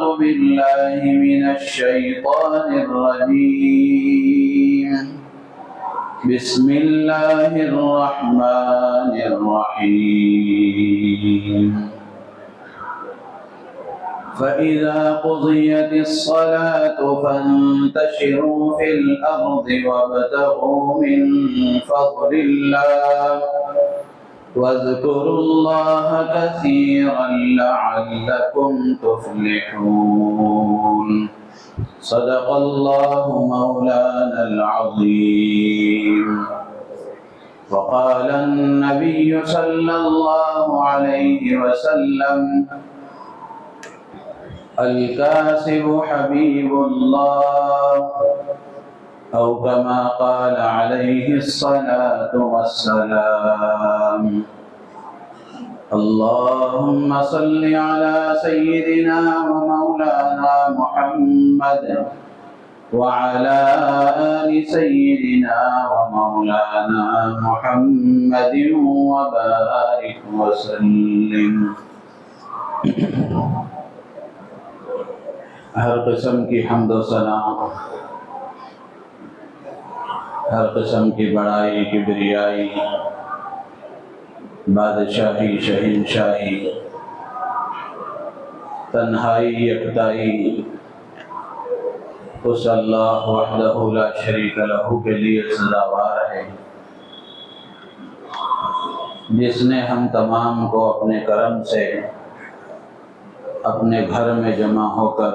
أعوذ بالله من الشيطان الرجيم بسم الله الرحمن الرحيم فإذا قضيت الصلاة فانتشروا في الأرض وابتغوا من فضل الله واذكروا الله كثيرا لعلكم تفلحون صدق الله مولانا العظيم. وقال النبي صلى الله عليه وسلم الكاسب حبيب الله أو كما قال عليه الصلاة والسلام. اللهم صل على سيدنا ومولانا محمد وعلى آل سيدنا ومولانا محمد وبارك وسلم. ہر قسم کی حمد و ثنا، ہر قسم کی بڑائی کبریائی، بادشاہی شہنشاہی، تنہائی یکتائی اس اللہ وحدہ لا شریک لہ کے لیے سزاوار ہے، جس نے ہم تمام کو اپنے کرم سے اپنے گھر میں جمع ہو کر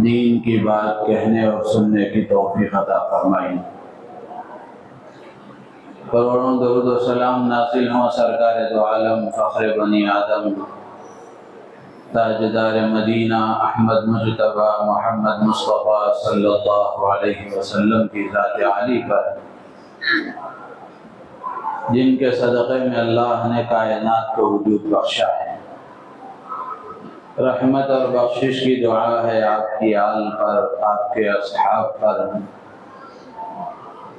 دین کی بات کہنے اور سننے کی توفیق عطا فرمائی. کروڑوں درود و سلام نازل ہوں سرکار دو عالم، فخر بنی آدم، تاجدار مدینہ احمد مجتبی محمد مصطفیٰ صلی اللہ علیہ وسلم کی ذات عالی پر، جن کے صدقے میں اللہ نے کائنات کو وجود بخشا ہے. رحمت اور بخشش کی دعا ہے آپ کی آل پر، آپ کے اصحاب پر،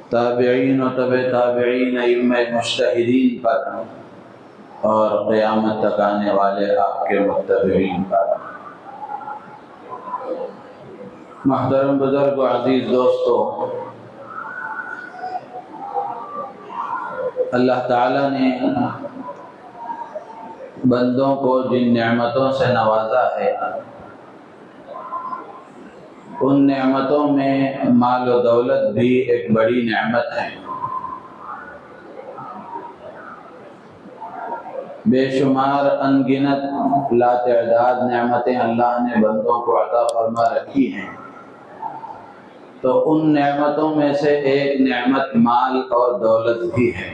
تابعین و تبع تابعین، ائمہ مجتہدین پر، اور قیامت تک آنے والے آپ کے متبعین پر. محترم بزرگ و عزیز دوستو، اللہ تعالیٰ نے بندوں کو جن نعمتوں سے نوازا ہے، ان نعمتوں میں مال و دولت بھی ایک بڑی نعمت ہے. بے شمار انگنت لا تعداد نعمتیں اللہ نے بندوں کو عطا فرما رکھی ہیں، تو ان نعمتوں میں سے ایک نعمت مال اور دولت بھی ہے.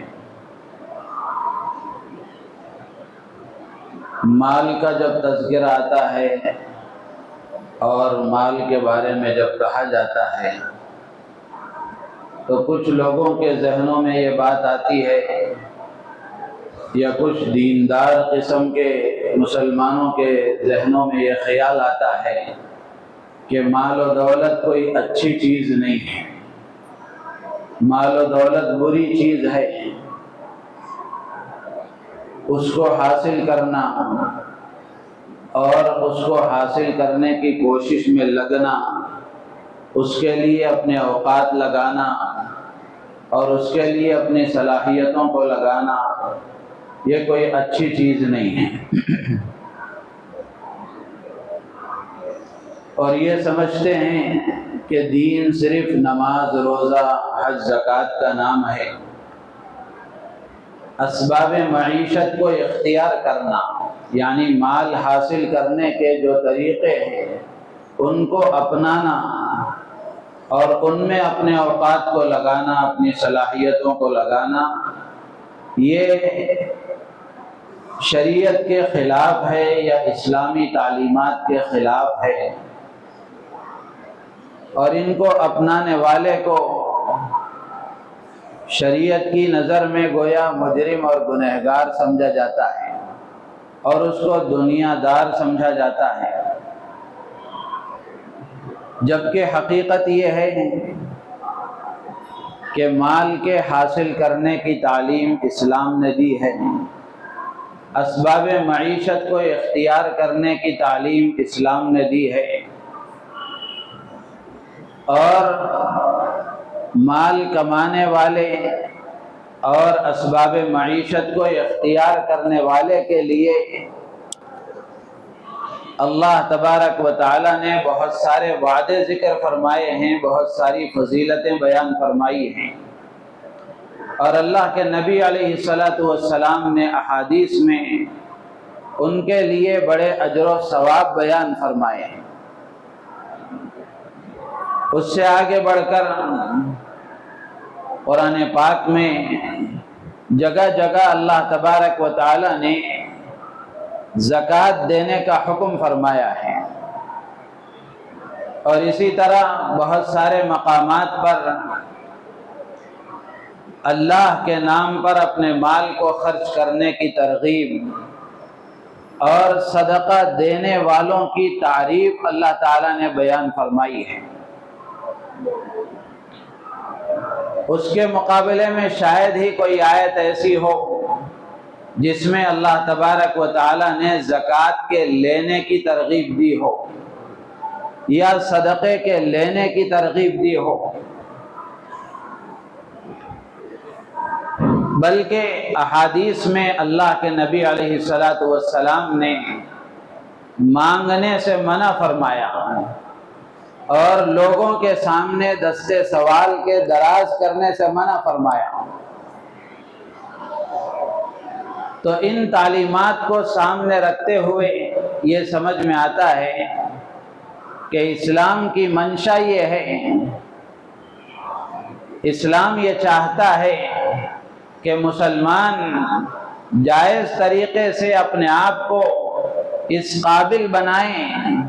مال کا جب تذکرہ آتا ہے اور مال کے بارے میں جب کہا جاتا ہے تو کچھ لوگوں کے ذہنوں میں یہ بات آتی ہے، یا کچھ دیندار قسم کے مسلمانوں کے ذہنوں میں یہ خیال آتا ہے کہ مال و دولت کوئی اچھی چیز نہیں ہے، مال و دولت بری چیز ہے. اس کو حاصل کرنا اور اس کو حاصل کرنے کی کوشش میں لگنا، اس کے لیے اپنے اوقات لگانا اور اس کے لیے اپنی صلاحیتوں کو لگانا، یہ کوئی اچھی چیز نہیں ہے. اور یہ سمجھتے ہیں کہ دین صرف نماز، روزہ، حج، زکوٰۃ کا نام ہے. اسباب معیشت کو اختیار کرنا، یعنی مال حاصل کرنے کے جو طریقے ہیں ان کو اپنانا اور ان میں اپنے اوقات کو لگانا، اپنی صلاحیتوں کو لگانا، یہ شریعت کے خلاف ہے یا اسلامی تعلیمات کے خلاف ہے، اور ان کو اپنانے والے کو شریعت کی نظر میں گویا مجرم اور گنہگار سمجھا جاتا ہے اور اس کو دنیا دار سمجھا جاتا ہے. جبکہ حقیقت یہ ہے کہ مال کے حاصل کرنے کی تعلیم اسلام نے دی ہے، اسباب معیشت کو اختیار کرنے کی تعلیم اسلام نے دی ہے، اور مال کمانے والے اور اسباب معیشت کو اختیار کرنے والے کے لیے اللہ تبارک و تعالی نے بہت سارے وعدے ذکر فرمائے ہیں، بہت ساری فضیلتیں بیان فرمائی ہیں، اور اللہ کے نبی علیہ الصلاۃ والسلام نے احادیث میں ان کے لیے بڑے اجر و ثواب بیان فرمائے ہیں۔ اس سے آگے بڑھ کر قرآن پاک میں جگہ جگہ اللہ تبارک و تعالی نے زکوٰۃ دینے کا حکم فرمایا ہے، اور اسی طرح بہت سارے مقامات پر اللہ کے نام پر اپنے مال کو خرچ کرنے کی ترغیب اور صدقہ دینے والوں کی تعریف اللہ تعالیٰ نے بیان فرمائی ہے۔ اس کے مقابلے میں شاید ہی کوئی آیت ایسی ہو جس میں اللہ تبارک و تعالیٰ نے زکوٰۃ کے لینے کی ترغیب دی ہو یا صدقے کے لینے کی ترغیب دی ہو، بلکہ احادیث میں اللہ کے نبی علیہ الصلاۃ والسلام نے مانگنے سے منع فرمایا اور لوگوں کے سامنے دستے سوال کے دراز کرنے سے منع فرمایا۔ تو ان تعلیمات کو سامنے رکھتے ہوئے یہ سمجھ میں آتا ہے کہ اسلام کی منشا یہ ہے، اسلام یہ چاہتا ہے کہ مسلمان جائز طریقے سے اپنے آپ کو اس قابل بنائیں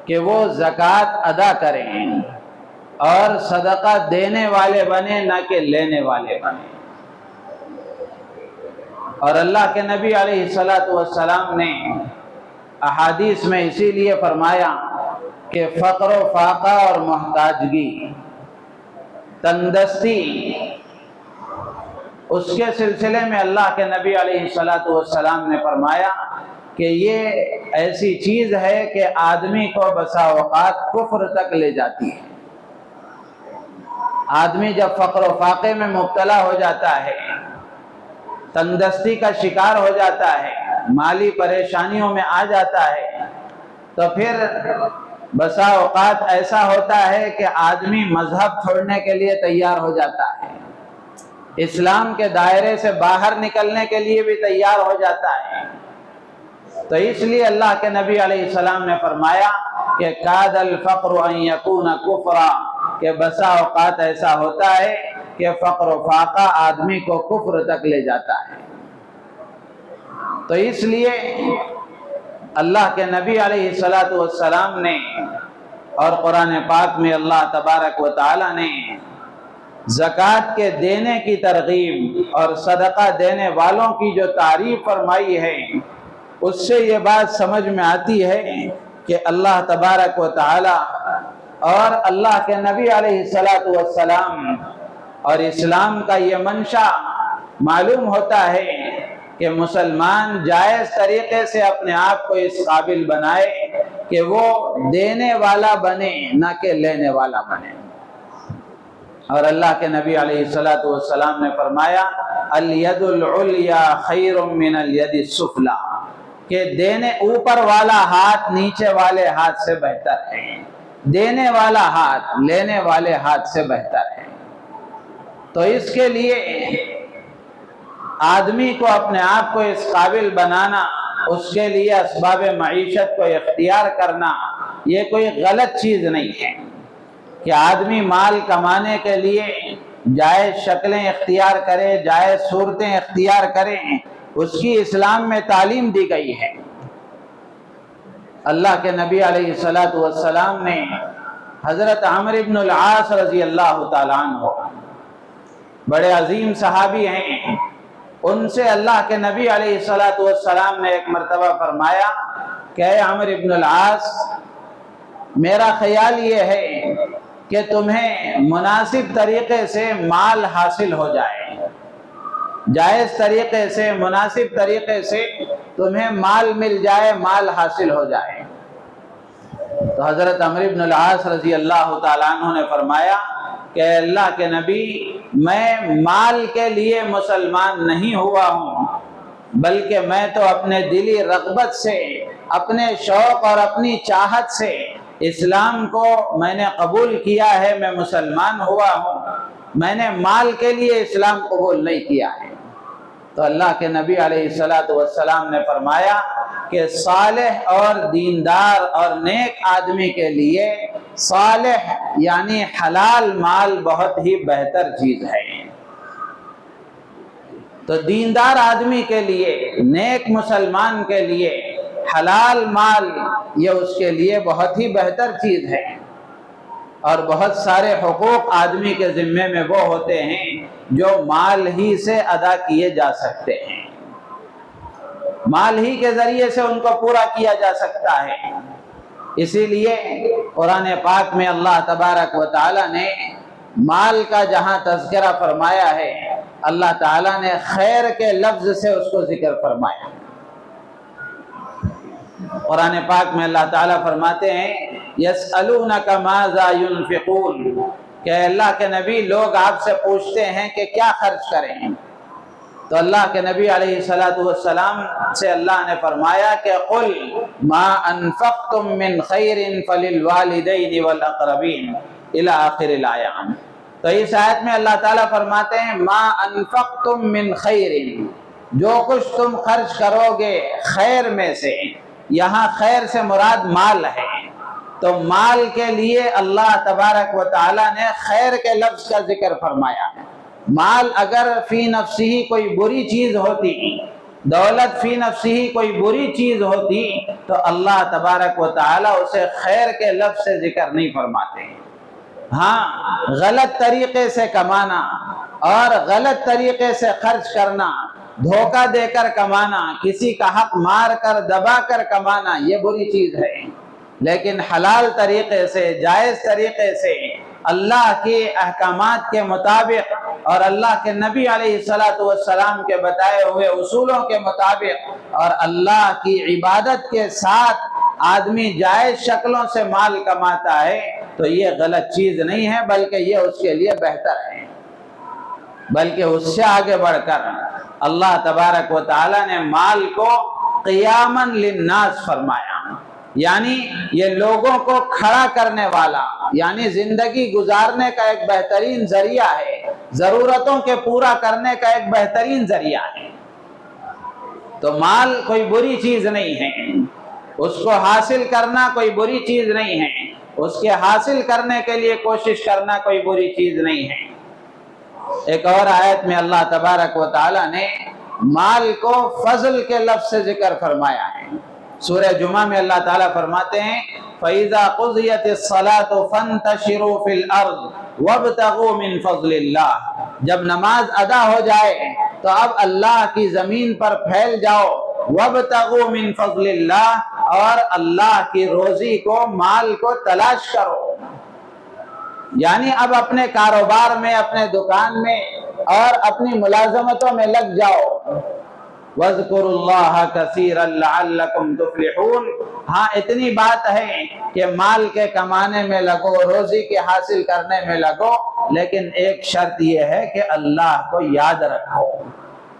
کہ وہ زکوٰۃ ادا کریں اور صدقہ دینے والے بنے، نہ کہ لینے والے بنے۔ اور اللہ کے نبی علیہ الصلاۃ والسلام نے احادیث میں اسی لیے فرمایا کہ فقر و فاقہ اور محتاجگی، تندرستی، اس کے سلسلے میں اللہ کے نبی علیہ الصلاۃ والسلام نے فرمایا کہ یہ ایسی چیز ہے کہ آدمی کو بسا اوقات کفر تک لے جاتی ہے۔ آدمی جب فقر و فاقے میں مبتلا ہو جاتا ہے، تندرستی کا شکار ہو جاتا ہے، مالی پریشانیوں میں آ جاتا ہے، تو پھر بسا اوقات ایسا ہوتا ہے کہ آدمی مذہب چھوڑنے کے لیے تیار ہو جاتا ہے، اسلام کے دائرے سے باہر نکلنے کے لیے بھی تیار ہو جاتا ہے۔ تو اس لیے اللہ کے نبی علیہ السلام نے فرمایا کہ کاد الفقر ان یکون کفرا، کہ بسا اوقات ایسا ہوتا ہے کہ فقر و فاقہ آدمی کو کفر تک لے جاتا ہے۔ تو اس لیے اللہ کے نبی علیہ الصلاۃ والسلام نے اور قرآن پاک میں اللہ تبارک و تعالی نے زکوٰۃ کے دینے کی ترغیب اور صدقہ دینے والوں کی جو تعریف فرمائی ہے، اس سے یہ بات سمجھ میں آتی ہے کہ اللہ تبارک و تعالی اور اللہ کے نبی علیہ الصلاۃ والسلام اور اسلام کا یہ منشا معلوم ہوتا ہے کہ مسلمان جائز طریقے سے اپنے آپ کو اس قابل بنائے کہ وہ دینے والا بنے، نہ کہ لینے والا بنے۔ اور اللہ کے نبی علیہ الصلاۃ والسلام نے فرمایا الید العلیٰ خیر من الید السفلی، کہ دینے اوپر والا ہاتھ نیچے والے ہاتھ سے بہتر ہے، دینے والا ہاتھ لینے والے ہاتھ سے بہتر ہے۔ تو اس کے لیے آدمی کو اپنے آپ کو اس قابل بنانا، اس کے لیے اسباب معیشت کو اختیار کرنا، یہ کوئی غلط چیز نہیں ہے کہ آدمی مال کمانے کے لیے جائز شکلیں اختیار کرے، جائز صورتیں اختیار کریں، اس کی اسلام میں تعلیم دی گئی ہے۔ اللہ کے نبی علیہ الصلاۃ والسلام نے حضرت عمرو بن العاص رضی اللہ تعالیٰ عنہ، بڑے عظیم صحابی ہیں، ان سے اللہ کے نبی علیہ الصلاۃ والسلام نے ایک مرتبہ فرمایا کہ اے عمرو بن العاص، میرا خیال یہ ہے کہ تمہیں مناسب طریقے سے مال حاصل ہو جائے، جائز طریقے سے، مناسب طریقے سے تمہیں مال مل جائے، مال حاصل ہو جائے۔ تو حضرت عمرو بن العاص رضی اللہ تعالیٰ عنہ نے فرمایا کہ اللہ کے نبی، میں مال کے لیے مسلمان نہیں ہوا ہوں، بلکہ میں تو اپنے دلی رغبت سے، اپنے شوق اور اپنی چاہت سے اسلام کو میں نے قبول کیا ہے، میں مسلمان ہوا ہوں، میں نے مال کے لیے اسلام قبول نہیں کیا ہے۔ تو اللہ کے نبی علیہ السلام نے فرمایا کہ صالح اور دیندار اور نیک آدمی کے لیے صالح یعنی حلال مال بہت ہی بہتر چیز ہے۔ تو دیندار آدمی کے لیے، نیک مسلمان کے لیے حلال مال یہ اس کے لیے بہت ہی بہتر چیز ہے، اور بہت سارے حقوق آدمی کے ذمے میں وہ ہوتے ہیں جو مال ہی سے ادا کیے جا سکتے ہیں، مال ہی کے ذریعے سے ان کو پورا کیا جا سکتا ہے۔ اسی لیے قرآن پاک میں اللہ تبارک و تعالی نے مال کا جہاں تذکرہ فرمایا ہے، اللہ تعالیٰ نے خیر کے لفظ سے اس کو ذکر فرمایا۔ قرآن پاک میں اللہ تعالیٰ فرماتے ہیں یسألونک ماذا ينفقون، کہ اللہ کے نبی لوگ آپ سے پوچھتے ہیں کہ کیا خرچ کریں، تو اللہ کے نبی علیہ السلام سے اللہ نے فرمایا کہ قل ما انفقتم من خیر فللوالدین والاقربین الی آخر الآیات۔ تو اس آیت میں اللہ تعالیٰ فرماتے ہیں ما انفقتم من خیر، جو کچھ تم خرچ کرو گے خیر میں سے، یہاں خیر سے مراد مال ہے، تو مال کے لیے اللہ تبارک و تعالیٰ نے خیر کے لفظ کا ذکر فرمایا ہے۔ مال اگر فی نفسی ہی کوئی بری چیز ہوتی، دولت فی نفسی ہی کوئی بری چیز ہوتی، تو اللہ تبارک و تعالیٰ اسے خیر کے لفظ سے ذکر نہیں فرماتے۔ ہاں، غلط طریقے سے کمانا اور غلط طریقے سے خرچ کرنا، دھوکہ دے کر کمانا، کسی کا حق مار کر دبا کر کمانا، یہ بری چیز ہے، لیکن حلال طریقے سے، جائز طریقے سے، اللہ کے احکامات کے مطابق اور اللہ کے نبی علیہ السلام کے بتائے ہوئے اصولوں کے مطابق اور اللہ کی عبادت کے ساتھ آدمی جائز شکلوں سے مال کماتا ہے تو یہ غلط چیز نہیں ہے، بلکہ یہ اس کے لیے بہتر ہے۔ بلکہ اس سے آگے بڑھ کر اللہ تبارک و تعالیٰ نے مال کو قیاماً للناس فرمایا، یعنی یہ لوگوں کو کھڑا کرنے والا، یعنی زندگی گزارنے کا ایک بہترین ذریعہ ہے، ضرورتوں کے پورا کرنے کا ایک بہترین ذریعہ ہے۔ تو مال کوئی بری چیز نہیں ہے، اس کو حاصل کرنا کوئی بری چیز نہیں ہے، اس کے حاصل کرنے کے لیے کوشش کرنا کوئی بری چیز نہیں ہے۔ ایک اور آیت میں اللہ تبارک و تعالیٰ نے مال کو فضل کے لفظ سے ذکر فرمایا ہے۔ سورہ جمعہ میں اللہ تعالیٰ فرماتے ہیں فَإِذَا قُضِيَتِ الصَّلَاةُ فَانْتَشِرُوا فِي الْأَرْضِ وَابْتَغُوا مِنْ فَضْلِ اللَّهِ، جب نماز ادا ہو جائے تو اب اللہ کی زمین پر پھیل جاؤ، وَابْتَغُوا مِنْ فَضْلِ اللَّهِ، اور اللہ کی روزی کو، مال کو تلاش کرو، یعنی اب اپنے کاروبار میں، اپنے دکان میں اور اپنی ملازمتوں میں لگ جاؤ۔ وَاذْكُرُوا اللَّهَ كَثِيرًا لَعَلَّكُمْ تُفْلِحُونَ، ہاں اتنی بات ہے کہ مال کے کمانے میں لگو، روزی کے حاصل کرنے میں لگو، لیکن ایک شرط یہ ہے کہ اللہ کو یاد رکھو۔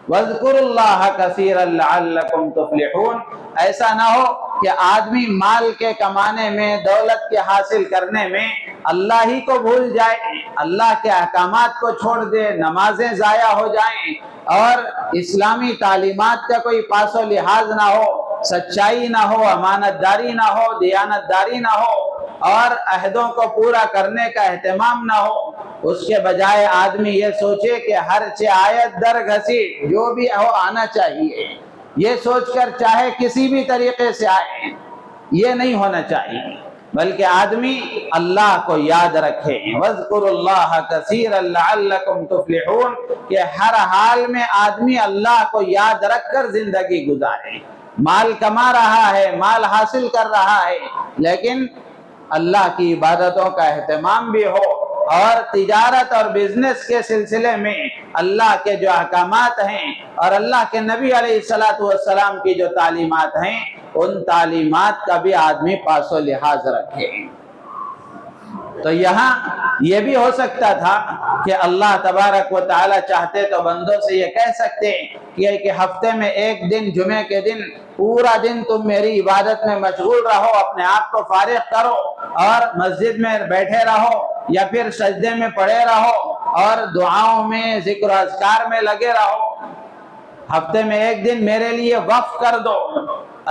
وَاذْكُرُوا اللَّهَ كَثِيرًا لَعَلَّكُمْ تُفْلِحُونَ، ایسا نہ ہو کہ آدمی مال کے کمانے میں، دولت کے حاصل کرنے میں اللہ ہی کو بھول جائے، اللہ کے احکامات کو چھوڑ دے، نمازیں ضائع ہو جائیں اور اسلامی تعلیمات کا کوئی پاس و لحاظ نہ ہو، سچائی نہ ہو، امانت داری نہ ہو، دیانت داری نہ ہو اور عہدوں کو پورا کرنے کا اہتمام نہ ہو۔ اس کے بجائے آدمی یہ سوچے کہ ہر آیت در گھسیٹ جو بھی ہو آنا چاہیے، یہ سوچ کر چاہے کسی بھی طریقے سے آئے، یہ نہیں ہونا چاہیے، بلکہ آدمی اللہ کو یاد رکھے۔ وَاذْكُرُوا اللَّهَ كَثِيرًا لَعَلَّكُمْ تُفْلِحُونَ، کہ ہر حال میں آدمی اللہ کو یاد رکھ کر زندگی گزارے۔ مال کما رہا ہے، مال حاصل کر رہا ہے، لیکن اللہ کی عبادتوں کا اہتمام بھی ہو اور تجارت اور بزنس کے سلسلے میں اللہ کے جو احکامات ہیں اور اللہ کے نبی علیہ الصلوۃ والسلام کی جو تعلیمات ہیں ان تعلیمات کا بھی آدمی پاس و لحاظ رکھے۔ تو یہاں یہ بھی ہو سکتا تھا کہ اللہ تبارک و تعالی چاہتے تو بندوں سے یہ کہہ سکتے کہ ہفتے میں ایک دن جمعے کے دن پورا دن تم میری عبادت میں مشغول رہو، اپنے آپ کو فارغ کرو اور مسجد میں بیٹھے رہو یا پھر سجدے میں پڑے رہو اور دعاؤں میں ذکر و اذکار میں لگے رہو، ہفتے میں ایک دن میرے لیے وقف کر دو۔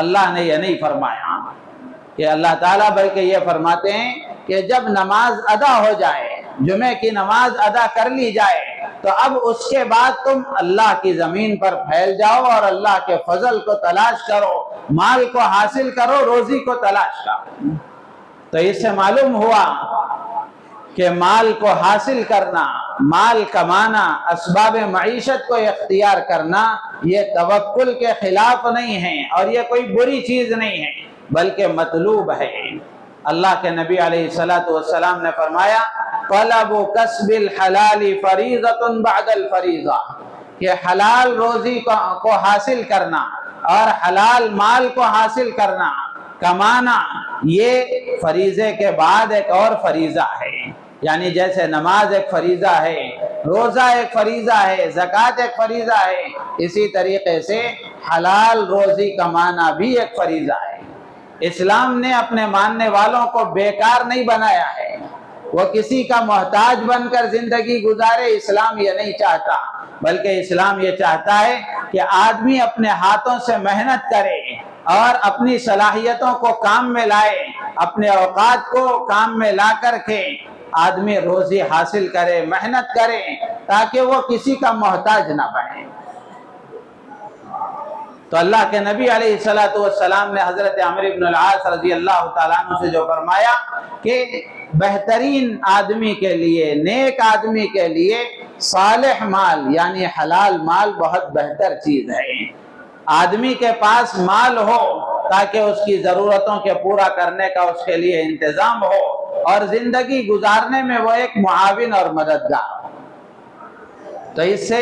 اللہ نے یہ نہیں فرمایا کہ اللہ تعالیٰ بلکہ یہ فرماتے ہیں کہ جب نماز ادا ہو جائے، جمعے کی نماز ادا کر لی جائے، تو اب اس کے بعد تم اللہ کی زمین پر پھیل جاؤ اور اللہ کے فضل کو تلاش کرو، مال کو حاصل کرو، روزی کو تلاش کرو۔ تو اس سے معلوم ہوا کہ مال کو حاصل کرنا، مال کمانا، اسباب معیشت کو اختیار کرنا یہ توکل کے خلاف نہیں ہے اور یہ کوئی بری چیز نہیں ہے بلکہ مطلوب ہے۔ اللہ کے نبی علیہ الصلوۃ والسلام نے فرمایا طلب کسب الحلال فریضۃ بعد الفریضہ، کہ حلال روزی کو حاصل کرنا اور حلال مال کو حاصل کرنا، کمانا، یہ فریضے کے بعد ایک اور فریضہ ہے۔ یعنی جیسے نماز ایک فریضہ ہے، روزہ ایک فریضہ ہے، زکوٰۃ ایک فریضہ ہے، اسی طریقے سے حلال روزی کمانا بھی ایک فریضہ ہے۔ اسلام نے اپنے ماننے والوں کو بیکار نہیں بنایا ہے، وہ کسی کا محتاج بن کر زندگی گزارے، اسلام یہ نہیں چاہتا، بلکہ اسلام یہ چاہتا ہے کہ آدمی اپنے ہاتھوں سے محنت کرے اور اپنی صلاحیتوں کو کام میں لائے، اپنے اوقات کو کام میں لا کر کے آدمی روزی حاصل کرے، محنت کرے تاکہ وہ کسی کا محتاج نہ بنے۔ تو اللہ کے نبی علیہ الصلوۃ والسلام نے حضرت عمرو بن العاص رضی اللہ تعالیٰ عنہ سے جو فرمایا کہ بہترین آدمی کے لیے، نیک آدمی کے لیے صالح مال یعنی حلال مال بہت بہتر چیز ہے۔ آدمی کے پاس مال ہو تاکہ اس کی ضرورتوں کے پورا کرنے کا اس کے لیے انتظام ہو اور زندگی گزارنے میں وہ ایک معاون اور مددگار ہو۔ تو اس سے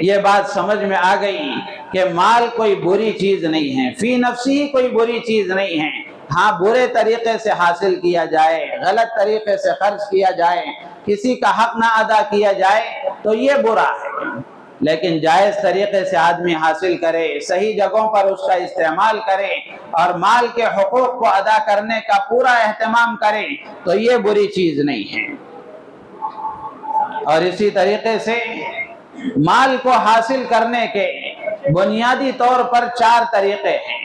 یہ بات سمجھ میں آ گئی کہ مال کوئی بری چیز نہیں ہے، فی نفسی کوئی بری چیز نہیں ہے۔ ہاں برے طریقے سے حاصل کیا جائے، غلط طریقے سے خرچ کیا جائے، کسی کا حق نہ ادا کیا جائے تو یہ برا ہے، لیکن جائز طریقے سے آدمی حاصل کرے، صحیح جگہوں پر اس کا استعمال کرے اور مال کے حقوق کو ادا کرنے کا پورا اہتمام کرے تو یہ بری چیز نہیں ہے۔ اور اسی طریقے سے مال کو حاصل کرنے کے بنیادی طور پر 4 طریقے ہیں۔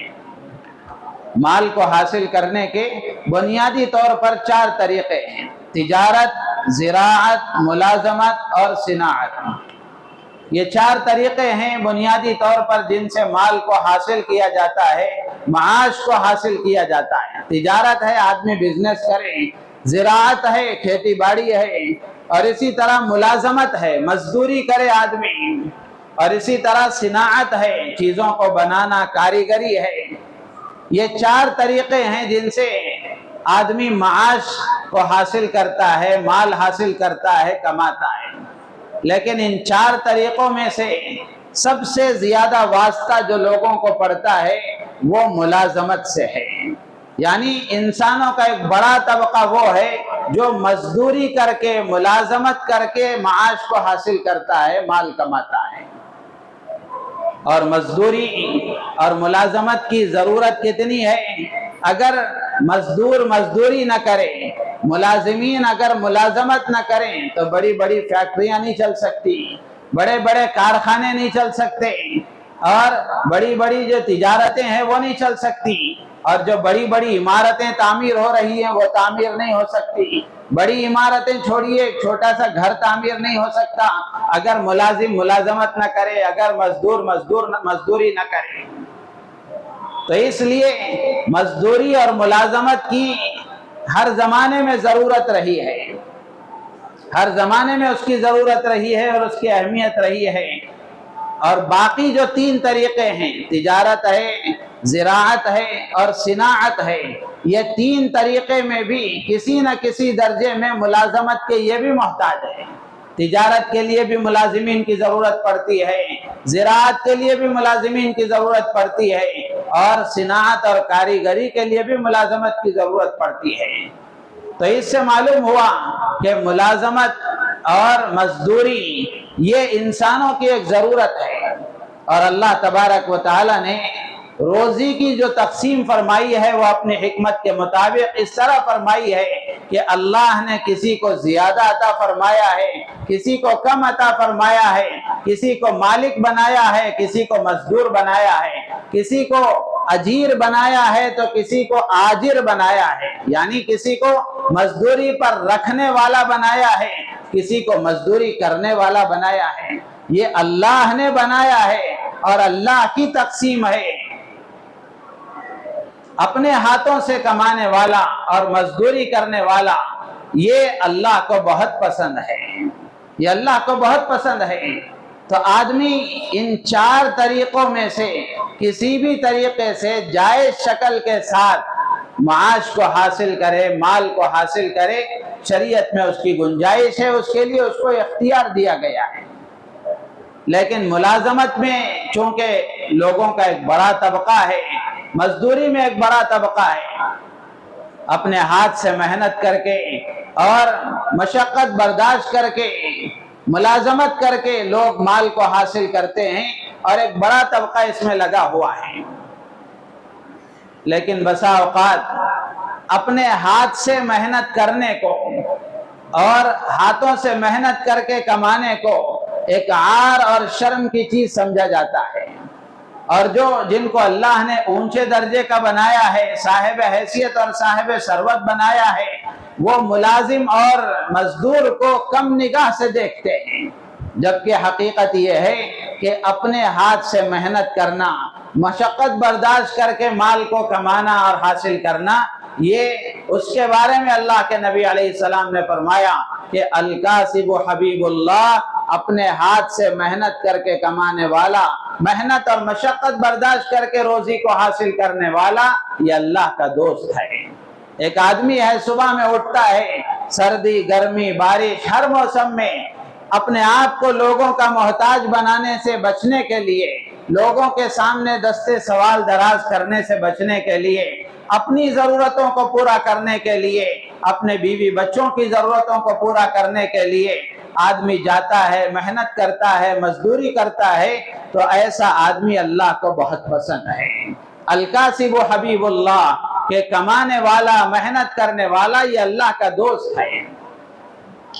مال کو حاصل کرنے کے بنیادی طور پر 4 طریقے ہیں: تجارت، زراعت، ملازمت اور صناعت۔ یہ 4 طریقے ہیں بنیادی طور پر جن سے مال کو حاصل کیا جاتا ہے، معاش کو حاصل کیا جاتا ہے۔ تجارت ہے، آدمی بزنس کرے، زراعت ہے، کھیتی باڑی ہے، اور اسی طرح ملازمت ہے، مزدوری کرے آدمی، اور اسی طرح صناعت ہے، چیزوں کو بنانا، کاریگری ہے۔ یہ 4 طریقے ہیں جن سے آدمی معاش کو حاصل کرتا ہے، مال حاصل کرتا ہے، کماتا ہے۔ لیکن ان 4 طریقوں میں سے سب سے زیادہ واسطہ جو لوگوں کو پڑتا ہے وہ ملازمت سے ہے۔ یعنی انسانوں کا ایک بڑا طبقہ وہ ہے جو مزدوری کر کے، ملازمت کر کے معاش کو حاصل کرتا ہے، مال کماتا ہے۔ اور مزدوری اور ملازمت کی ضرورت کتنی ہے؟ اگر مزدور مزدوری نہ کرے، ملازمین اگر ملازمت نہ کریں تو بڑی بڑی فیکٹریاں نہیں چل سکتی، بڑے بڑے کارخانے نہیں چل سکتے، اور بڑی بڑی جو تجارتیں ہیں وہ نہیں چل سکتی، اور جو بڑی بڑی عمارتیں تعمیر ہو رہی ہیں وہ تعمیر نہیں ہو سکتی۔ بڑی عمارتیں چھوڑیے، ایک چھوٹا سا گھر تعمیر نہیں ہو سکتا اگر ملازم ملازمت نہ کرے، اگر مزدور مزدوری نہ کرے۔ تو اس لیے مزدوری اور ملازمت کی ہر زمانے میں ضرورت رہی ہے، ہر زمانے میں اس کی ضرورت رہی ہے اور اس کی اہمیت رہی ہے۔ اور باقی جو 3 طریقے ہیں، تجارت ہے، زراعت ہے اور صناعت ہے، یہ 3 طریقے میں بھی کسی نہ کسی درجے میں ملازمت کے یہ بھی محتاج ہے۔ تجارت کے لیے بھی ملازمین کی ضرورت پڑتی ہے، زراعت کے لیے بھی ملازمین کی ضرورت پڑتی ہے، اور صنعت اور کاریگری کے لیے بھی ملازمت کی ضرورت پڑتی ہے۔ تو اس سے معلوم ہوا کہ ملازمت اور مزدوری یہ انسانوں کی ایک ضرورت ہے، اور اللہ تبارک و تعالی نے روزی کی جو تقسیم فرمائی ہے وہ اپنی حکمت کے مطابق اس طرح فرمائی ہے کہ اللہ نے کسی کو زیادہ عطا فرمایا ہے، کسی کو کم عطا فرمایا ہے، کسی کو مالک بنایا ہے، کسی کو مزدور بنایا ہے، کسی کو اجیر بنایا ہے تو کسی کو آجر بنایا ہے، یعنی کسی کو مزدوری پر رکھنے والا بنایا ہے، کسی کو مزدوری کرنے والا بنایا ہے۔ یہ اللہ نے بنایا ہے اور اللہ کی تقسیم ہے۔ اپنے ہاتھوں سے کمانے والا اور مزدوری کرنے والا یہ اللہ کو بہت پسند ہے، یہ اللہ کو بہت پسند ہے۔ تو آدمی ان 4 طریقوں میں سے کسی بھی طریقے سے جائز شکل کے ساتھ معاش کو حاصل کرے، مال کو حاصل کرے، شریعت میں اس کی گنجائش ہے، اس کے لیے اس کو اختیار دیا گیا ہے۔ لیکن ملازمت میں چونکہ لوگوں کا ایک بڑا طبقہ ہے، مزدوری میں ایک بڑا طبقہ ہے، اپنے ہاتھ سے محنت کر کے اور مشقت برداشت کر کے ملازمت کر کے لوگ مال کو حاصل کرتے ہیں، اور ایک بڑا طبقہ اس میں لگا ہوا ہے۔ لیکن بسا اوقات اپنے ہاتھ سے محنت کرنے کو اور ہاتھوں سے محنت کر کے کمانے کو ایک عار اور شرم کی چیز سمجھا جاتا ہے، اور جن کو اللہ نے اونچے درجے کا بنایا ہے، صاحب حیثیت اور صاحب ثروت بنایا ہے، وہ ملازم اور مزدور کو کم نگاہ سے دیکھتے ہیں، جبکہ حقیقت یہ ہے کہ اپنے ہاتھ سے محنت کرنا، مشقت برداشت کر کے مال کو کمانا اور حاصل کرنا، یہ اس کے بارے میں اللہ کے نبی علیہ السلام نے فرمایا کہ الکاسب حبیب اللہ، اپنے ہاتھ سے محنت کر کے کمانے والا، محنت اور مشقت برداشت کر کے روزی کو حاصل کرنے والا، یہ اللہ کا دوست ہے۔ ایک آدمی ہے، صبح میں اٹھتا ہے، سردی گرمی بارش ہر موسم میں اپنے آپ کو لوگوں کا محتاج بنانے سے بچنے کے لیے، لوگوں کے سامنے دستے سوال دراز کرنے سے بچنے کے لیے، اپنی ضرورتوں کو پورا کرنے کے لیے، اپنے بیوی بچوں کی ضرورتوں کو پورا کرنے کے لیے آدمی جاتا ہے، محنت کرتا ہے، مزدوری کرتا ہے، تو ایسا آدمی اللہ کو بہت پسند ہے۔ الکاسب حبیب اللہ، کہ کمانے والا، محنت کرنے والا، یہ اللہ کا دوست ہے۔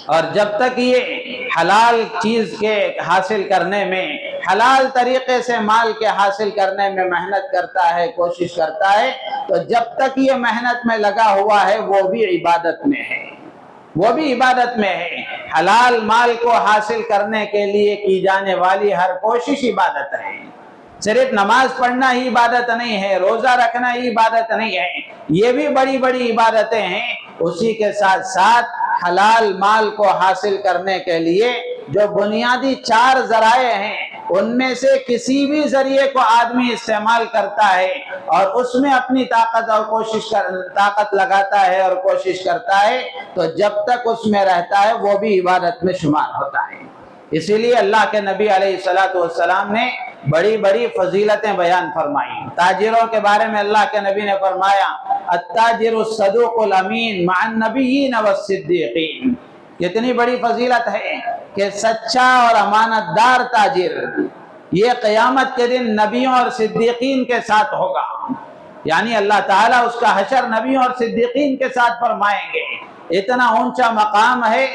اور جب تک یہ حلال چیز کے حاصل کرنے میں، حلال طریقے سے مال کے حاصل کرنے میں محنت کرتا ہے، کوشش کرتا ہے، تو جب تک یہ محنت میں لگا ہوا ہے وہ بھی عبادت میں ہے، وہ بھی عبادت میں ہے۔ حلال مال کو حاصل کرنے کے لیے کی جانے والی ہر کوشش عبادت ہے۔ صرف نماز پڑھنا ہی عبادت نہیں ہے، روزہ رکھنا ہی عبادت نہیں ہے، یہ بھی بڑی بڑی عبادتیں ہیں۔ اسی کے ساتھ ساتھ حلال مال کو حاصل کرنے کے لیے جو بنیادی 4 ذرائع ہیں، ان میں سے کسی بھی ذریعے کو آدمی استعمال کرتا ہے اور اس میں اپنی طاقت لگاتا ہے اور کوشش کرتا ہے، تو جب تک اس میں رہتا ہے وہ بھی عبادت میں شمار ہوتا ہے۔ اسی لیے اللہ کے نبی علیہ السلام نے بڑی بڑی فضیلتیں بیان فرمائی۔ تاجروں کے بارے میں اللہ کے نبی نے فرمایا التاجر الصدوق الامین مع النبیین والصدیقین۔ کتنی بڑی فضیلت ہے کہ سچا اور امانت دار تاجر یہ قیامت کے دن نبیوں اور صدیقین کے ساتھ ہوگا، یعنی اللہ تعالیٰ اس کا حشر نبیوں اور صدیقین کے ساتھ فرمائیں گے۔ اتنا اونچا مقام ہے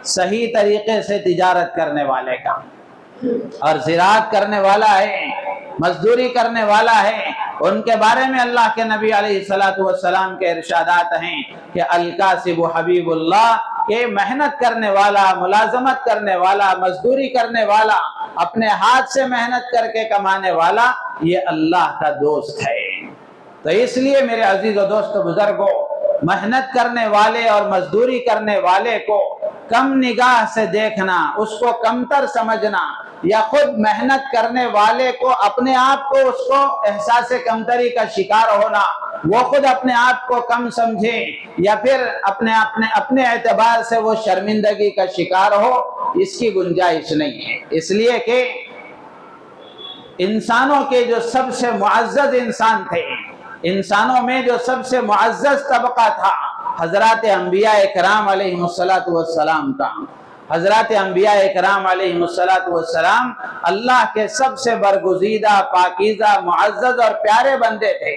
صحیح طریقے سے تجارت کرنے والے کا، اور زراعت کرنے والا ہے، مزدوری کرنے والا ہے، ان کے بارے میں اللہ کے نبی علیہ السلام کے ارشادات ہیں کہ الکاسب حبیب اللہ، کہ محنت کرنے والا، ملازمت کرنے والا، مزدوری کرنے والا، اپنے ہاتھ سے محنت کر کے کمانے والا، یہ اللہ کا دوست ہے۔ تو اس لیے میرے عزیز و دوست بزرگوں، محنت کرنے والے اور مزدوری کرنے والے کو کم نگاہ سے دیکھنا، اس کو کمتر سمجھنا، یا خود محنت کرنے والے کو اپنے آپ کو اس کو احساس کمتری کا شکار ہونا، وہ خود اپنے آپ کو کم سمجھے یا پھر اپنے اعتبار سے وہ شرمندگی کا شکار ہو، اس کی گنجائش نہیں ہے۔ اس لیے کہ انسانوں کے جو سب سے معزز انسان تھے، انسانوں میں جو سب سے معزز طبقہ تھا، حضرات انبیاء اکرام علیہ السلام کا۔ حضرات انبیاء اکرام علیہ السلام اللہ کے سب سے برگزیدہ، پاکیزہ، معزز اور پیارے بندے تھے،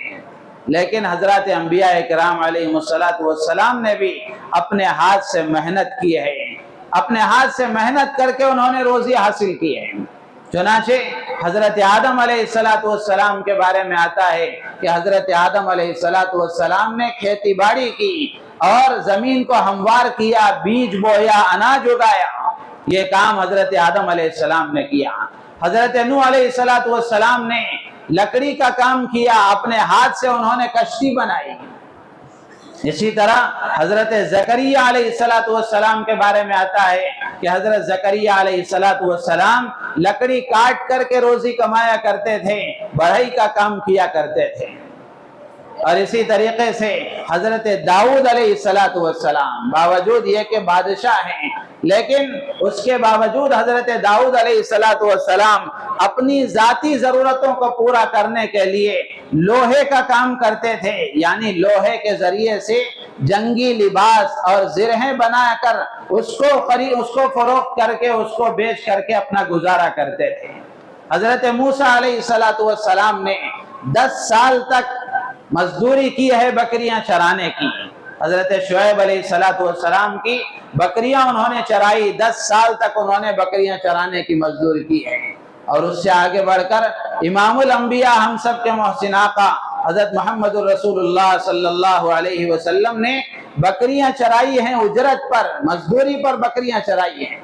لیکن حضرات انبیاء اکرام علیہ السلام نے بھی اپنے ہاتھ سے محنت کی ہے، اپنے ہاتھ سے محنت کر کے انہوں نے روزی حاصل کی ہے۔ چنانچہ حضرت آدم علیہ السلام کے بارے میں آتا ہے کہ حضرت آدم علیہ السلام نے کھیتی باڑی کی اور زمین کو ہموار کیا، بیج بویا، اناج اگایا، یہ کام حضرت آدم علیہ السلام نے کیا۔ حضرت نوح علیہ السلام نے لکڑی کا کام کیا، اپنے ہاتھ سے انہوں نے کشتی بنائی۔ اسی طرح حضرت زکریا علیہ السلام کے بارے میں آتا ہے کہ حضرت زکریا علیہ السلام لکڑی کاٹ کر کے روزی کمایا کرتے تھے، بڑھئی کا کام کیا کرتے تھے۔ اور اسی طریقے سے حضرت داؤد علیہ السلام، باوجود یہ کہ بادشاہ ہیں، لیکن اس کے باوجود حضرت داؤد علیہ السلام اپنی ذاتی ضرورتوں کو پورا کرنے کے لیے لوہے کا کام کرتے تھے، یعنی لوہے کے ذریعے سے جنگی لباس اور زرہیں بنا کر اس کو فروخت کر کے، اس کو بیچ کر کے اپنا گزارا کرتے تھے۔ حضرت موسیٰ علیہ السلام نے 10 سال تک مزدوری کی ہے بکریاں چرانے کی۔ حضرت شعیب علیہ السلام کی بکریاں انہوں نے چرائی، 10 سال تک انہوں نے بکریاں چرانے کی مزدوری کی ہے۔ اور اس سے آگے بڑھ کر امام الانبیاء، ہم سب کے محسن آقا حضرت محمد الرسول اللہ صلی اللہ علیہ وسلم نے بکریاں چرائی ہیں، اجرت پر، مزدوری پر بکریاں چرائی ہیں۔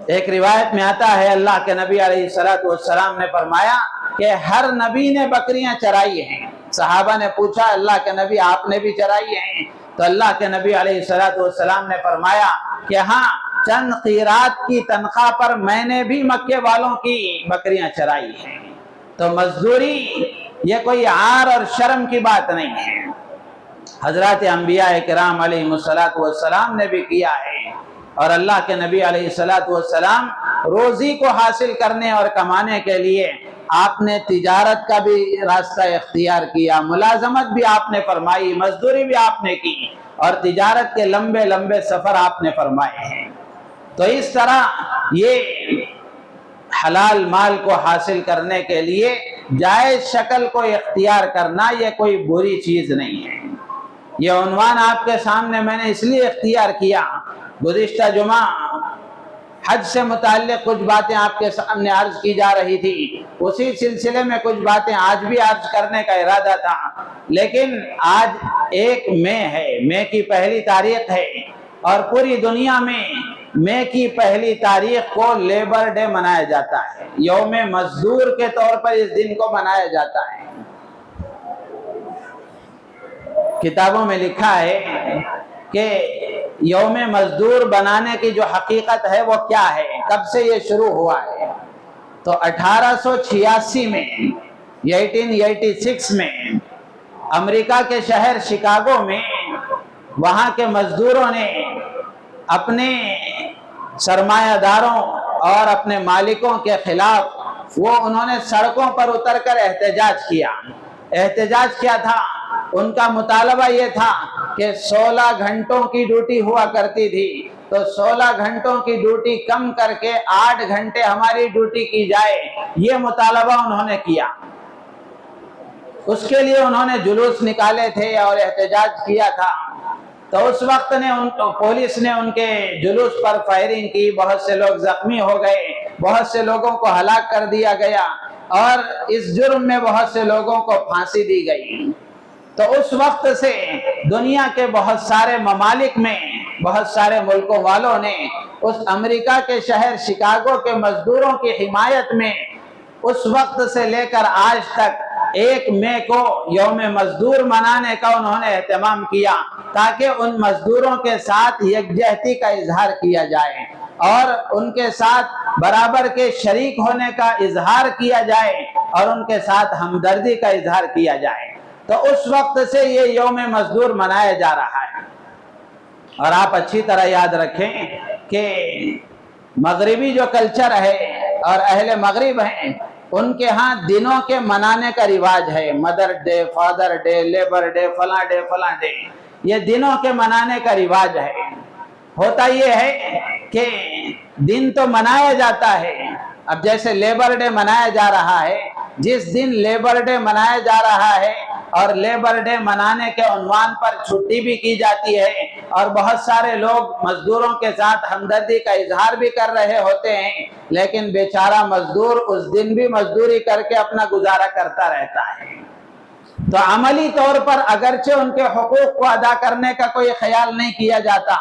ایک روایت میں آتا ہے اللہ کے نبی علیہ السلام نے فرمایا کہ ہر نبی نے بکریاں چرائی ہیں۔ صحابہ نے پوچھا اللہ کے نبی آپ نے بھی چرائی ہیں؟ تو اللہ کے نبی علیہ السلام نے فرمایا کہ ہاں، چند قیرات کی تنخواہ پر میں نے بھی مکے والوں کی بکریاں چرائی ہیں۔ تو مزدوری یہ کوئی عار اور شرم کی بات نہیں ہے، حضرات انبیاء کرام علیہ السلام نے بھی کیا ہے۔ اور اللہ کے نبی علیہ السلام روزی کو حاصل کرنے اور کمانے کے لیے آپ نے تجارت کا بھی راستہ اختیار کیا، ملازمت بھی آپ نے فرمائی، مزدوری بھی آپ نے کی، اور تجارت کے لمبے لمبے سفر آپ نے فرمائے ہیں۔ تو اس طرح یہ حلال مال کو حاصل کرنے کے لیے جائز شکل کو اختیار کرنا یہ کوئی بری چیز نہیں ہے۔ یہ عنوان آپ کے سامنے میں نے اس لیے اختیار کیا، گزشتہ جمعہ حج سے متعلق کچھ باتیں آپ کے سامنے عرض کی جا رہی تھی، اسی سلسلے میں کچھ باتیں آج بھی عرض کرنے کا ارادہ تھا، لیکن آج 1 مئی ہے، مئی کی پہلی تاریخ ہے، اور پوری دنیا میں مئی کی پہلی تاریخ کو لیبر ڈے منایا جاتا ہے، یوم مزدور کے طور پر اس دن کو منایا جاتا ہے۔ کتابوں میں لکھا ہے کہ یوم مزدور بنانے کی جو حقیقت ہے وہ کیا ہے، کب سے یہ شروع ہوا ہے۔ تو 1886 میں، 1886 میں امریکہ کے شہر شکاگو میں وہاں کے مزدوروں نے اپنے سرمایہ داروں اور اپنے مالکوں کے خلاف انہوں نے سڑکوں پر اتر کر احتجاج کیا تھا۔ ان کا مطالبہ یہ تھا کہ 16 گھنٹوں کی ڈیوٹی ہوا کرتی تھی، تو 16 گھنٹوں کی ڈیوٹی کم کر کے 8 گھنٹے ہماری ڈیوٹی کی جائے، یہ مطالبہ انہوں نے کیا۔ اس کے لیے انہوں نے جلوس نکالے تھے اور احتجاج کیا تھا۔ تو اس وقت پولیس نے ان کے جلوس پر فائرنگ کی، بہت سے لوگ زخمی ہو گئے، بہت سے لوگوں کو ہلاک کر دیا گیا، اور اس جرم میں بہت سے لوگوں کو پھانسی دی گئی۔ تو اس وقت سے دنیا کے بہت سارے ممالک میں، بہت سارے ملکوں والوں نے اس امریکہ کے شہر شکاگو کے مزدوروں کی حمایت میں اس وقت سے لے کر آج تک 1 مئی کو یوم مزدور منانے کا انہوں نے اہتمام کیا، تاکہ ان مزدوروں کے ساتھ یکجہتی کا اظہار کیا جائے اور ان کے ساتھ برابر کے شریک ہونے کا اظہار کیا جائے اور ان کے ساتھ ہمدردی کا اظہار کیا جائے۔ تو اس وقت سے یہ یوم مزدور منایا جا رہا ہے۔ اور آپ اچھی طرح یاد رکھیں کہ مغربی جو کلچر ہے اور اہل مغرب ہیں، ان کے ہاں دنوں کے منانے کا رواج ہے، mother day, father day, labour day, فلاں ڈے فلاں ڈے، یہ دنوں کے منانے کا رواج ہے۔ ہوتا یہ ہے کہ دن تو منایا جاتا ہے، اب جیسے لیبر ڈے منایا جا رہا ہے، جس دن لیبر ڈے منایا جا رہا ہے اور لیبر ڈے منانے کے عنوان پر چھٹی بھی کی جاتی ہے اور بہت سارے لوگ مزدوروں کے ساتھ ہمدردی کا اظہار بھی کر رہے ہوتے ہیں، لیکن بیچارہ مزدور اس دن بھی مزدوری کر کے اپنا گزارا کرتا رہتا ہے۔ تو عملی طور پر اگرچہ ان کے حقوق کو ادا کرنے کا کوئی خیال نہیں کیا جاتا،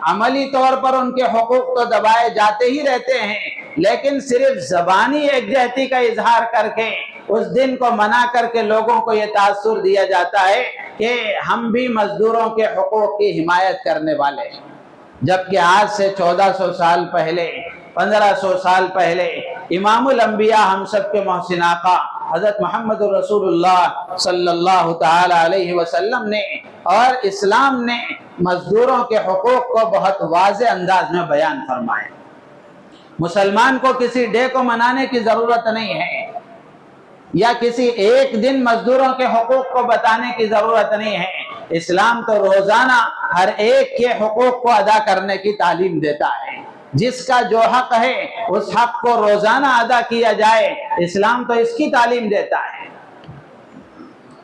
عملی طور پر ان کے حقوق تو دبائے جاتے ہی رہتے ہیں، لیکن صرف زبانی یکجہتی کا اظہار کر کے اس دن کو منا کر کے لوگوں کو یہ تاثر دیا جاتا ہے کہ ہم بھی مزدوروں کے حقوق کی حمایت کرنے والے ہیں، جبکہ آج سے 1400 سال پہلے، 1500 سال پہلے امام الانبیاء ہم سب کے محسن آقا حضرت محمد رسول اللہ صلی اللہ تعالی علیہ وسلم نے اور اسلام نے مزدوروں کے حقوق کو بہت واضح انداز میں بیان فرمائے۔ مسلمان کو کسی ڈے کو منانے کی ضرورت نہیں ہے، یا کسی ایک دن مزدوروں کے حقوق کو بتانے کی ضرورت نہیں ہے۔ اسلام تو روزانہ ہر ایک کے حقوق کو ادا کرنے کی تعلیم دیتا ہے، جس کا جو حق ہے اس حق کو روزانہ ادا کیا جائے، اسلام تو اس کی تعلیم دیتا ہے۔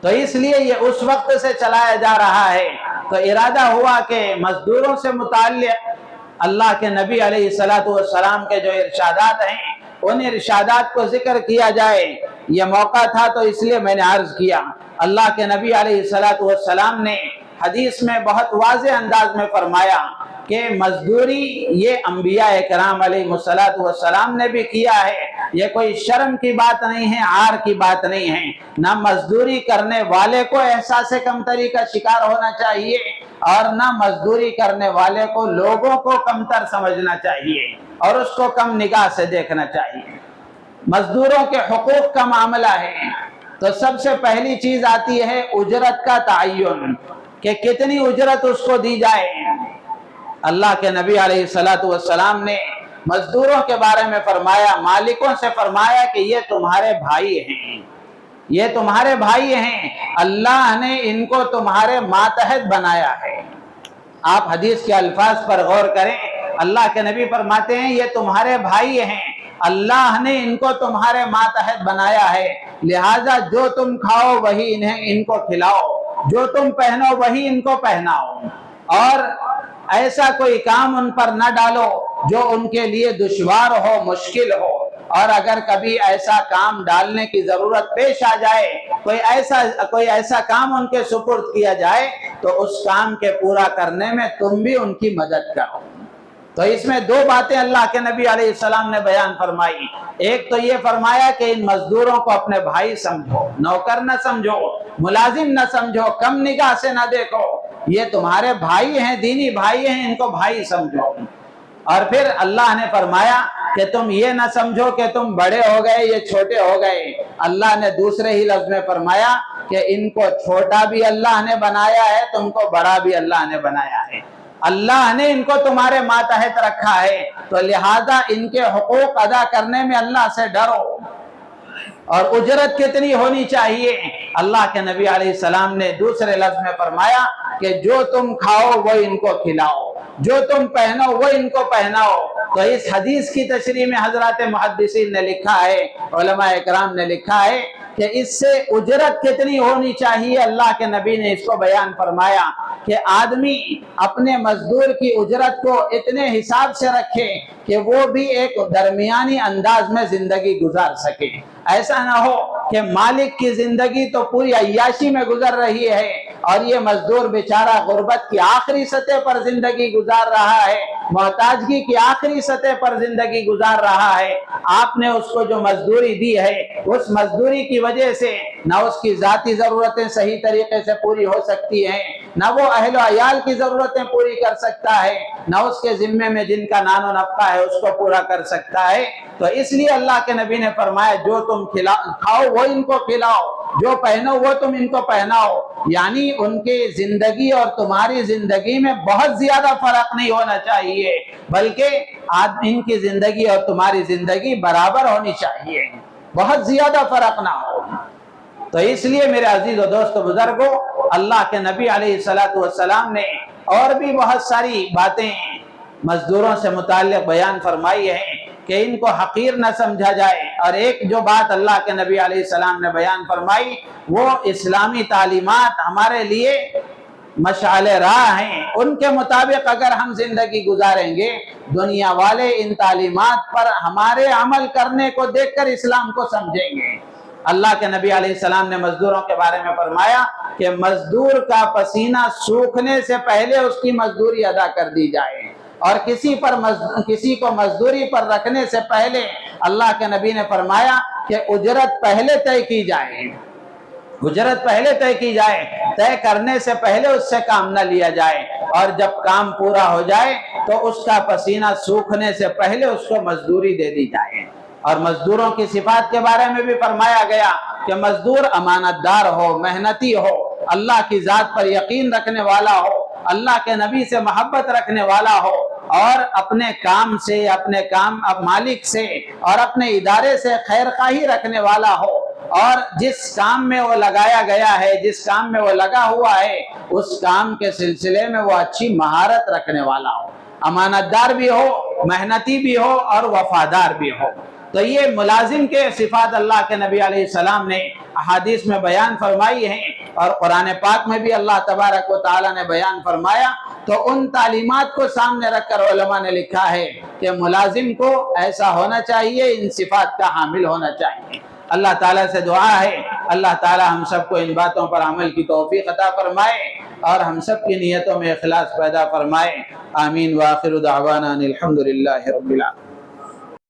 تو اس لیے یہ اس وقت سے چلایا جا رہا ہے۔ تو ارادہ ہوا کہ مزدوروں سے متعلق اللہ کے نبی علیہ السلام کے جو ارشادات ہیں ان ارشادات کو ذکر کیا جائے۔ یہ موقع تھا تو اس لیے میں نے عرض کیا۔ اللہ کے نبی علیہ السلام نے حدیث میں بہت واضح انداز میں فرمایا کہ مزدوری یہ انبیاء کرام علیہ السلام نے بھی کیا ہے، یہ کوئی شرم کی بات نہیں ہے، عار کی بات نہیں ہے۔ نہ مزدوری کرنے والے کو احساس کمتری کا شکار ہونا چاہیے اور نہ مزدوری کرنے والے کو لوگوں کو کمتر سمجھنا چاہیے اور اس کو کم نگاہ سے دیکھنا چاہیے۔ مزدوروں کے حقوق کا معاملہ ہے تو سب سے پہلی چیز آتی ہے اجرت کا تعین، کہ کتنی اجرت اس کو دی جائے۔ اللہ کے نبی علیہ السلام نے مزدوروں کے بارے میں فرمایا، مالکوں سے فرمایا کہ یہ تمہارے بھائی ہیں، یہ تمہارے بھائی ہیں، اللہ نے ان کو تمہارے ماتحت بنایا ہے۔ آپ حدیث کے الفاظ پر غور کریں، اللہ کے نبی فرماتے ہیں یہ تمہارے بھائی ہیں، اللہ نے ان کو تمہارے ماتحت بنایا ہے، لہذا جو تم کھاؤ وہی ان کو کھلاؤ، جو تم پہنو وہی ان کو پہناؤ، اور ایسا کوئی کام ان پر نہ ڈالو جو ان کے لیے دشوار ہو، مشکل ہو، اور اگر کبھی ایسا کام ڈالنے کی ضرورت پیش آ جائے، کوئی ایسا کام ان کے سپرد کیا جائے تو اس کام کے پورا کرنے میں تم بھی ان کی مدد کرو۔ تو اس میں دو باتیں اللہ کے نبی علیہ السلام نے بیان فرمائی۔ ایک تو یہ فرمایا کہ ان مزدوروں کو اپنے بھائی سمجھو، نوکر نہ سمجھو، ملازم نہ سمجھو، کم نگاہ سے نہ دیکھو، یہ تمہارے بھائی ہیں، دینی بھائی ہیں، ان کو بھائی سمجھو۔ اور پھر اللہ نے فرمایا کہ تم یہ نہ سمجھو کہ تم بڑے ہو گئے، یہ چھوٹے ہو گئے۔ اللہ نے دوسرے ہی لفظ میں فرمایا کہ ان کو چھوٹا بھی اللہ نے بنایا ہے، تم کو بڑا بھی اللہ نے بنایا ہے۔ اللہ نے ان کو تمہارے ماتحت رکھا ہے، تو لہذا ان کے حقوق ادا کرنے میں اللہ سے ڈرو۔ اور اجرت کتنی ہونی چاہیے؟ اللہ کے نبی علیہ السلام نے دوسرے لفظ میں فرمایا کہ جو تم کھاؤ وہ ان کو کھلاؤ، جو تم پہنو وہ ان کو پہناؤ۔ تو اس حدیث کی تشریح میں حضرات محدثین نے لکھا ہے، علماء اکرام نے لکھا ہے کہ اس سے اجرت کتنی ہونی چاہیے، اللہ کے نبی نے اس کو بیان فرمایا کہ آدمی اپنے مزدور کی اجرت کو اتنے حساب سے رکھے کہ وہ بھی ایک درمیانی انداز میں زندگی گزار سکے۔ ایسا نہ ہو کہ مالک کی زندگی تو پوری عیاشی میں گزر رہی ہے اور یہ مزدور بیچارہ غربت کی آخری سطح پر زندگی گزار رہا ہے، محتاجگی کی آخری سطح پر زندگی گزار رہا ہے۔ آپ نے اس کو جو مزدوری دی ہے، اس مزدوری کی وجہ سے نہ اس کی ذاتی ضرورتیں صحیح طریقے سے پوری ہو سکتی ہیں، نہ وہ اہل و عیال کی ضرورتیں پوری کر سکتا ہے، نہ اس کے ذمے میں جن کا نان و نفقہ ہے اس کو پورا کر سکتا ہے۔ تو اس لیے اللہ کے نبی نے فرمایا جو تم کھاؤ وہ ان کو کھلاؤ، جو پہنو وہ تم ان کو پہناؤ، یعنی ان کی زندگی اور تمہاری زندگی میں بہت زیادہ فرق نہیں ہونا چاہیے، بلکہ ان کی زندگی اور تمہاری زندگی برابر ہونی چاہیے، بہت زیادہ فرق نہ ہو۔ تو اس لیے میرے عزیز و دوست و بزرگوں، اللہ کے نبی علیہ السلام نے اور بھی بہت ساری باتیں مزدوروں سے متعلق بیان فرمائی ہیں کہ ان کو حقیر نہ سمجھا جائے، اور ایک جو بات اللہ کے نبی علیہ السلام نے بیان فرمائی وہ اسلامی تعلیمات ہمارے لیے مشعل راہ ہیں، ان کے مطابق اگر ہم زندگی گزاریں گے، دنیا والے ان تعلیمات پر ہمارے عمل کرنے کو دیکھ کر اسلام کو سمجھیں گے۔ اللہ کے نبی علیہ السلام نے مزدوروں کے بارے میں فرمایا کہ مزدور کا پسینہ سوکھنے سے پہلے اس کی مزدوری ادا کر دی جائے، اور کسی کو مزدوری پر رکھنے سے پہلے اللہ کے نبی نے فرمایا کہ اجرت پہلے طے کی جائے، اجرت پہلے طے کی جائے، طے کرنے سے پہلے اس سے کام نہ لیا جائے، اور جب کام پورا ہو جائے تو اس کا پسینہ سوکھنے سے پہلے اس کو مزدوری دے دی جائے۔ اور مزدوروں کی صفات کے بارے میں بھی فرمایا گیا کہ مزدور امانت دار ہو، محنتی ہو، اللہ کی ذات پر یقین رکھنے والا ہو، اللہ کے نبی سے محبت رکھنے والا ہو، اور اپنے کام سے، اپنے مالک سے اور اپنے ادارے سے خیر خواہی رکھنے والا ہو، اور جس کام میں وہ لگایا گیا ہے، جس کام میں وہ لگا ہوا ہے، اس کام کے سلسلے میں وہ اچھی مہارت رکھنے والا ہو، امانت دار بھی ہو، محنتی بھی ہو اور وفادار بھی ہو۔ تو یہ ملازم کے صفات اللہ کے نبی علیہ السلام نے احادیث میں بیان فرمائی ہیں، اور قرآن پاک میں بھی اللہ تبارک و تعالیٰ نے بیان فرمایا۔ تو ان تعلیمات کو سامنے رکھ کر علماء نے لکھا ہے کہ ملازم کو ایسا ہونا چاہیے، ان صفات کا حامل ہونا چاہیے۔ اللہ تعالیٰ سے دعا ہے اللہ تعالیٰ ہم سب کو ان باتوں پر عمل کی توفیق عطا فرمائے، اور ہم سب کی نیتوں میں اخلاص پیدا فرمائے۔ آمین۔ وآخر دعوانا الحمد للہ رب العالمین۔